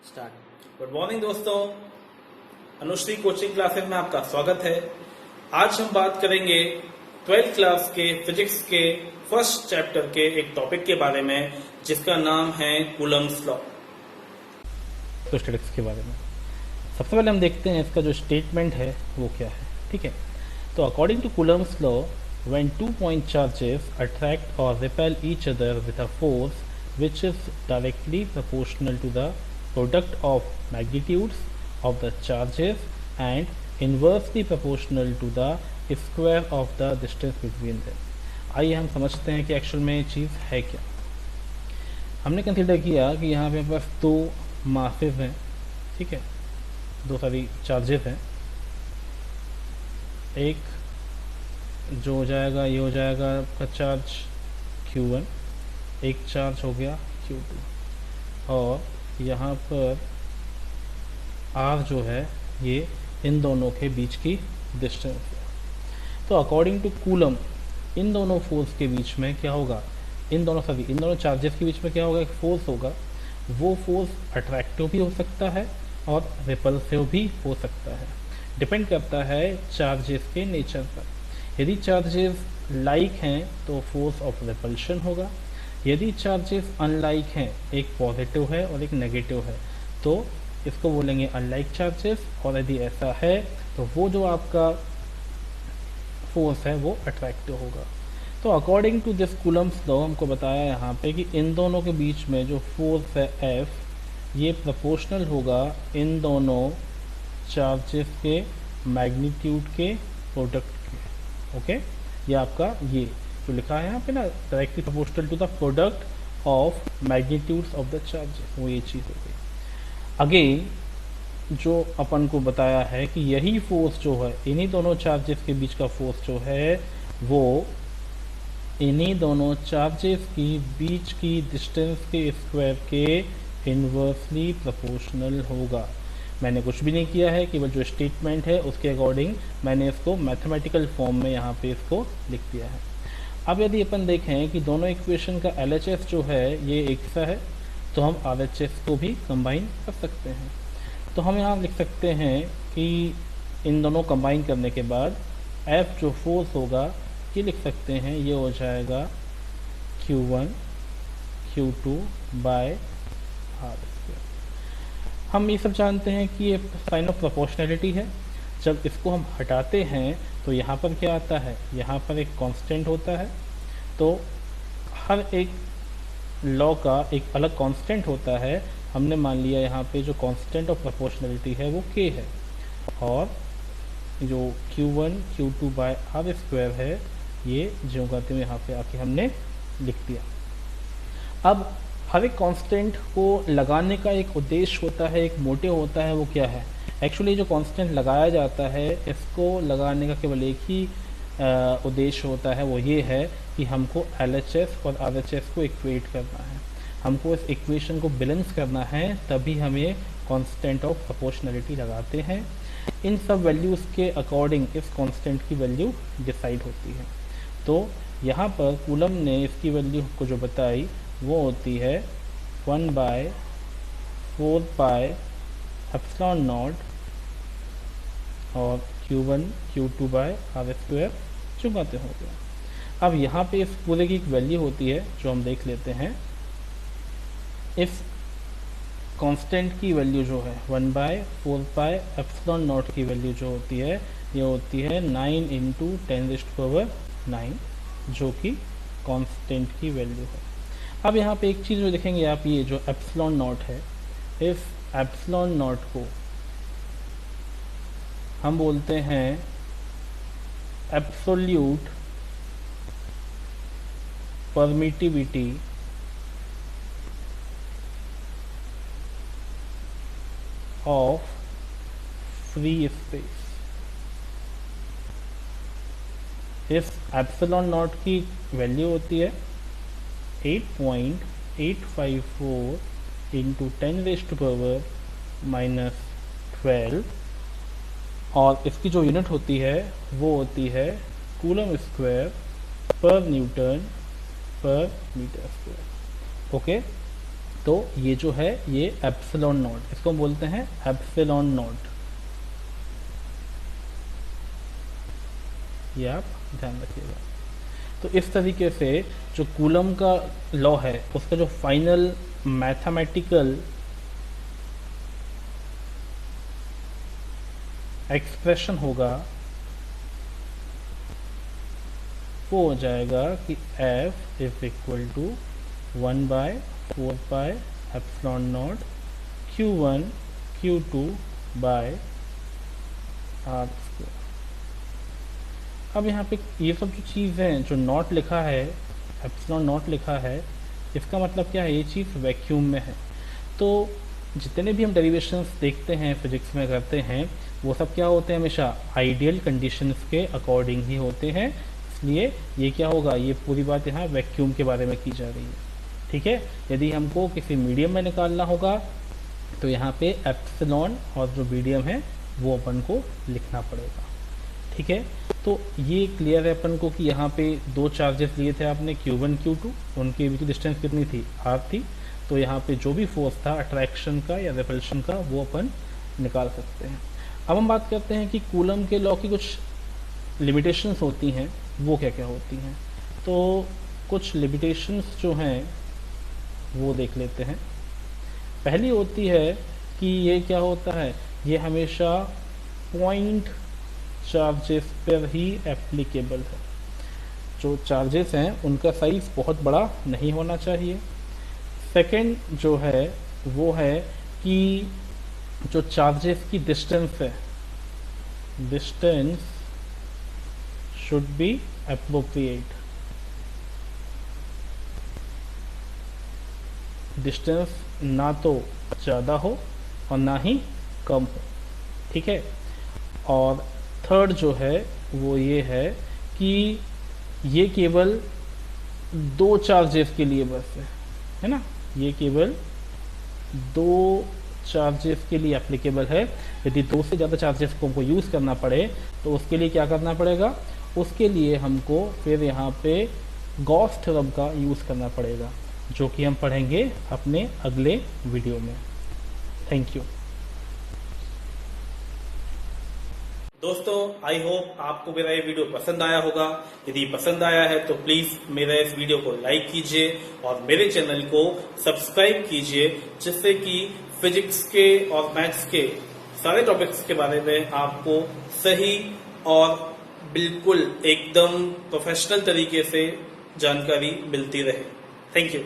Start. Good morning दोस्तों, Anushree coaching classes में आपका स्वागत है। आज हम बात करेंगे 12th क्लास के फिजिक्स के फर्स्ट चैप्टर के एक टॉपिक के बारे में जिसका नाम है कूलम्स लॉ। तो स्टैटिक्स के बारे में सबसे पहले हम देखते हैं इसका जो स्टेटमेंट है वो क्या है। ठीक है, तो according to Coulomb's law, when 2 point charges attract or repel each other with a force which is directly proportional to the product of magnitudes of the charges and inversely proportional to the square of the distance between them। आइए हम समझते हैं कि actual में ये चीज़ है क्या। हमने कंसिडर किया कि यहाँ पे बस दो मासेस हैं, ठीक है, दो सारी चार्जेस हैं। एक जो हो जाएगा, ये हो जाएगा आपका चार्ज Q1, एक चार्ज हो गया Q2, और यहाँ पर R जो है ये इन दोनों के बीच की डिस्टेंस है। तो अकॉर्डिंग टू कूलम इन दोनों फोर्स के बीच में क्या होगा, इन दोनों चार्जेस के बीच में क्या होगा, एक फोर्स होगा। वो फोर्स अट्रैक्टिव भी हो सकता है और रिपल्सिव भी हो सकता है, डिपेंड करता है चार्जेस के नेचर पर। यदि चार्जेस लाइक हैं तो फोर्स ऑफ रिपल्शन होगा, यदि चार्जेस अनलाइक हैं, एक पॉजिटिव है और एक नेगेटिव है, तो इसको बोलेंगे अनलाइक चार्जेस। और यदि ऐसा है तो वो जो आपका फोर्स है वो अट्रैक्टिव होगा। तो according to this Coulomb's law हमको बताया यहाँ पे कि इन दोनों के बीच में जो फोर्स है F, ये प्रोपोर्शनल होगा इन दोनों चार्जेस के मैग्नीट्यूड के प्रोडक्ट के। ओके, ये आपका ये जो लिखा है यहाँ पे ना, directly proportional to the product of magnitudes of the charges, वो ये चीज़ हो गई। अगेन जो अपन को बताया है कि यही फोर्स जो है, इन्हीं दोनों चार्जेस के बीच का फोर्स जो है वो इन्हीं दोनों चार्जेस की बीच की डिस्टेंस के स्क्वायर के इन्वर्सली प्रोपोर्शनल होगा। मैंने कुछ भी नहीं किया है, केवल जो स्टेटमेंट है उसके अकॉर्डिंग मैंने इसको मैथमेटिकल फॉर्म में यहाँ पे इसको लिख दिया है। अब यदि अपन देखें कि दोनों इक्वेशन का LHS जो है ये एक सा है, तो हम RHS को भी कंबाइन कर सकते हैं। तो हम यहाँ लिख सकते हैं कि इन दोनों कंबाइन करने के बाद F जो फोर्स होगा ये लिख सकते हैं, ये हो जाएगा Q1 Q2 बाय R। हम ये सब जानते हैं कि ये साइन ऑफ प्रोपोर्शनैलिटी है। जब इसको हम हटाते हैं तो यहाँ पर क्या आता है, यहाँ पर एक कांस्टेंट होता है। तो हर एक लॉ का एक अलग कांस्टेंट होता है। हमने मान लिया यहाँ पे जो कांस्टेंट ऑफ प्रोपोर्शनैलिटी है वो K है, और जो Q1 Q2 by R square है ये जो कहते हुए यहाँ पे आके हमने लिख दिया। अब हर एक कांस्टेंट को लगाने का एक उद्देश्य होता है, एक मोटिव होता है। वो क्या है, एक्चुअली जो कांस्टेंट लगाया जाता है इसको लगाने का केवल एक ही उद्देश्य होता है, वो ये है कि हमको LHS और RHS को इक्वेट करना है, हमको इस इक्वेशन को बैलेंस करना है, तभी हम ये कांस्टेंट ऑफ प्रोपोर्शनैलिटी लगाते हैं। इन सब वैल्यूज़ के अकॉर्डिंग इस कांस्टेंट की वैल्यू डिसाइड होती है। तो यहाँ पर कूलम ने इसकी वैल्यू को जो बताई वो होती है 1/4 पाई एप्सिलॉन नॉट और Q1 Q2 by R square चुकाते हो गया। अब यहाँ पे इस पूरे की एक वैल्यू होती है जो हम देख लेते हैं। इस कांस्टेंट की वैल्यू जो है 1/4 पाई एप्सिलॉन नॉट की वैल्यू जो होती है ये होती है 9 × 10⁹, जो कि कांस्टेंट की वैल्यू है। अब यहाँ पे एक चीज़ जो देखेंगे आप, ये जो एप्सिलॉन नॉट है, इस एप्सिलॉन नॉट को हम बोलते हैं absolute permittivity of free space. इस एप्सिलॉन नॉट की वैल्यू होती है 8.854 × 10⁻⁻12, और इसकी जो यूनिट होती है वो होती है कूलम स्क्वायर पर न्यूटन पर मीटर स्क्वायर। ओके, तो ये जो है ये एप्सिलॉन नॉट, इसको हम बोलते हैं एप्सिलॉन नॉट। ये आप ध्यान रखिएगा। तो इस तरीके से जो कूलम का लॉ है उसका जो फाइनल मैथमेटिकल एक्सप्रेशन होगा वो हो जाएगा कि F is equal to 1/4 pi epsilon nought Q1 Q2 by R square. अब यहाँ पे ये सब जो चीज़ें जो नॉट लिखा है, एप्सिलॉन नॉट लिखा है, इसका मतलब क्या है, ये चीज़ वैक्यूम में है। तो जितने भी हम डेरिवेशंस देखते हैं फिजिक्स में करते हैं वो सब क्या होते हैं, हमेशा आइडियल कंडीशंस के अकॉर्डिंग ही होते हैं। इसलिए ये क्या होगा, ये पूरी बात यहाँ वैक्यूम के बारे में की जा रही है। ठीक है, यदि हमको किसी मीडियम में निकालना होगा तो यहाँ पे एप्सिलॉन और जो मीडियम है वो अपन को लिखना पड़ेगा। ठीक है, तो ये क्लियर है अपन को कि यहाँ पे दो चार्जेस लिए थे आपने Q1 Q2, उनके बीच की डिस्टेंस कितनी थी, R थी। तो यहाँ पे जो भी फोर्स था अट्रैक्शन का या रिपल्शन का वो अपन निकाल सकते हैं। अब हम बात करते हैं कि कूलम के लॉ की कुछ लिमिटेशंस होती हैं, वो क्या क्या होती हैं। तो कुछ लिमिटेशंस जो हैं वो देख लेते हैं। पहली होती है कि ये क्या होता है, ये हमेशा पॉइंट चार्जेस पर ही एप्लीकेबल है। जो चार्जेस हैं उनका साइज बहुत बड़ा नहीं होना चाहिए। सेकंड जो है वो है कि जो चार्जेस की डिस्टेंस है, distance should be appropriate. Distance ना तो ज़्यादा हो और ना ही कम हो। ठीक है, और थर्ड जो है वो ये है कि ये केवल दो चार्जेस के लिए बस है ना, ये केवल दो चार्जेस के लिए एप्लीकेबल है। यदि दो से ज़्यादा चार्जेस को हमको यूज़ करना पड़े तो उसके लिए क्या करना पड़ेगा, उसके लिए हमको फिर यहाँ पे गॉस थ्योरम का यूज़ करना पड़ेगा, जो कि हम पढ़ेंगे अपने अगले वीडियो में। थैंक यू दोस्तों, आई होप आपको मेरा ये वीडियो पसंद आया होगा। यदि पसंद आया है तो प्लीज मेरा इस वीडियो को लाइक कीजिए और मेरे चैनल को सब्सक्राइब कीजिए, जिससे कि फिजिक्स के और मैथ्स के सारे टॉपिक्स के बारे में आपको सही और बिल्कुल एकदम प्रोफेशनल तरीके से जानकारी मिलती रहे। Thank you.